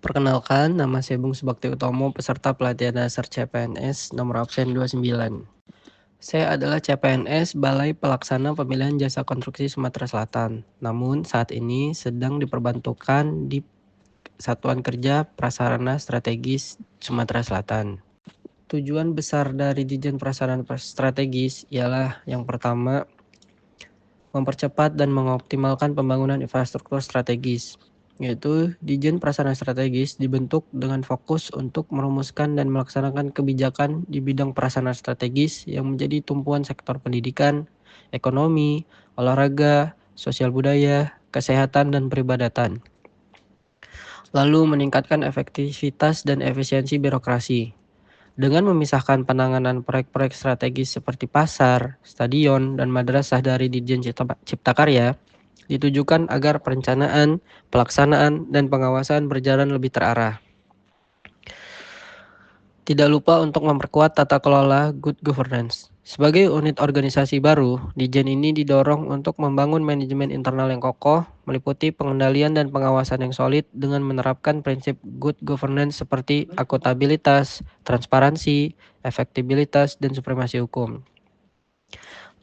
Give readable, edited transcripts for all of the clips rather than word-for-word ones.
Perkenalkan, nama saya Bung Subakti Utomo, peserta pelatihan dasar CPNS nomor absen 29. Saya adalah CPNS Balai Pelaksana Pemilihan Jasa Konstruksi Sumatera Selatan. Namun saat ini sedang diperbantukan di Satuan Kerja Prasarana Strategis Sumatera Selatan. Tujuan besar dari Ditjen Prasarana Strategis ialah yang pertama, mempercepat dan mengoptimalkan pembangunan infrastruktur strategis, yaitu Ditjen Prasarana Strategis dibentuk dengan fokus untuk merumuskan dan melaksanakan kebijakan di bidang prasarana strategis yang menjadi tumpuan sektor pendidikan, ekonomi, olahraga, sosial budaya, kesehatan, dan peribadatan. Lalu meningkatkan efektivitas dan efisiensi birokrasi dengan memisahkan penanganan proyek-proyek strategis seperti pasar, stadion, dan madrasah dari Ditjen Cipta Karya, ditujukan agar perencanaan, pelaksanaan, dan pengawasan berjalan lebih terarah. Tidak lupa untuk memperkuat tata kelola good governance. Sebagai unit organisasi baru, Ditjen ini didorong untuk membangun manajemen internal yang kokoh, meliputi pengendalian dan pengawasan yang solid dengan menerapkan prinsip good governance seperti akuntabilitas, transparansi, efektibilitas, dan supremasi hukum.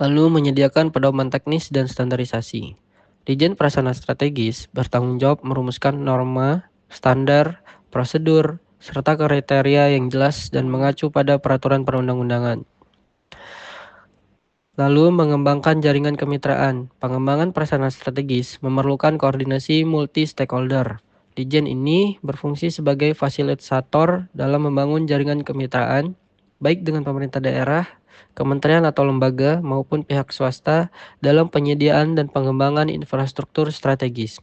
Lalu menyediakan pedoman teknis dan standarisasi. Ditjen Prasarana Strategis bertanggung jawab merumuskan norma, standar, prosedur, serta kriteria yang jelas dan mengacu pada peraturan perundang-undangan. Lalu mengembangkan jaringan kemitraan. Pengembangan prasarana strategis memerlukan koordinasi multi-stakeholder. Ditjen ini berfungsi sebagai fasilitator dalam membangun jaringan kemitraan, baik dengan pemerintah daerah, kementerian atau lembaga, maupun pihak swasta dalam penyediaan dan pengembangan infrastruktur strategis.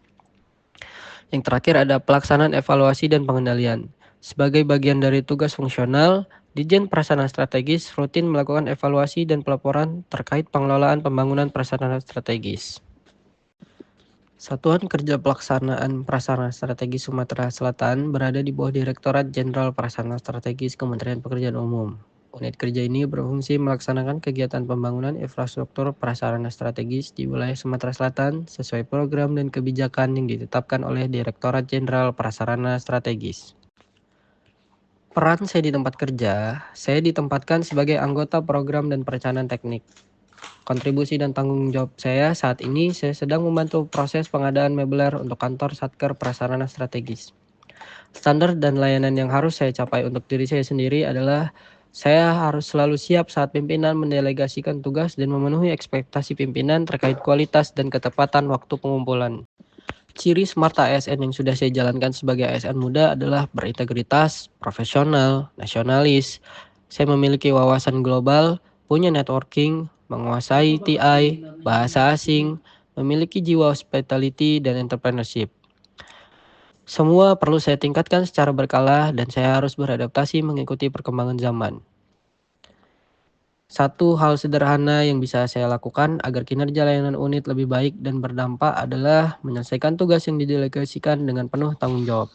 Yang terakhir ada pelaksanaan evaluasi dan pengendalian. Sebagai bagian dari tugas fungsional, Ditjen Prasarana Strategis rutin melakukan evaluasi dan pelaporan terkait pengelolaan pembangunan prasarana strategis. Satuan Kerja Pelaksanaan Prasarana Strategis Sumatera Selatan berada di bawah Direktorat Jenderal Prasarana Strategis Kementerian Pekerjaan Umum. Unit kerja ini berfungsi melaksanakan kegiatan pembangunan infrastruktur prasarana strategis di wilayah Sumatera Selatan sesuai program dan kebijakan yang ditetapkan oleh Direktorat Jenderal Prasarana Strategis. Peran saya di tempat kerja, saya ditempatkan sebagai anggota program dan perencanaan teknik. Kontribusi dan tanggung jawab saya saat ini, saya sedang membantu proses pengadaan mebeler untuk kantor Satker Prasarana Strategis. Standar dan layanan yang harus saya capai untuk diri saya sendiri adalah saya harus selalu siap saat pimpinan mendelegasikan tugas dan memenuhi ekspektasi pimpinan terkait kualitas dan ketepatan waktu pengumpulan. Ciri smart ASN yang sudah saya jalankan sebagai ASN muda adalah berintegritas, profesional, nasionalis. Saya memiliki wawasan global, punya networking, menguasai TI, bahasa asing, memiliki jiwa hospitality dan entrepreneurship. Semua perlu saya tingkatkan secara berkala dan saya harus beradaptasi mengikuti perkembangan zaman. Satu hal sederhana yang bisa saya lakukan agar kinerja layanan unit lebih baik dan berdampak adalah menyelesaikan tugas yang didelegasikan dengan penuh tanggung jawab.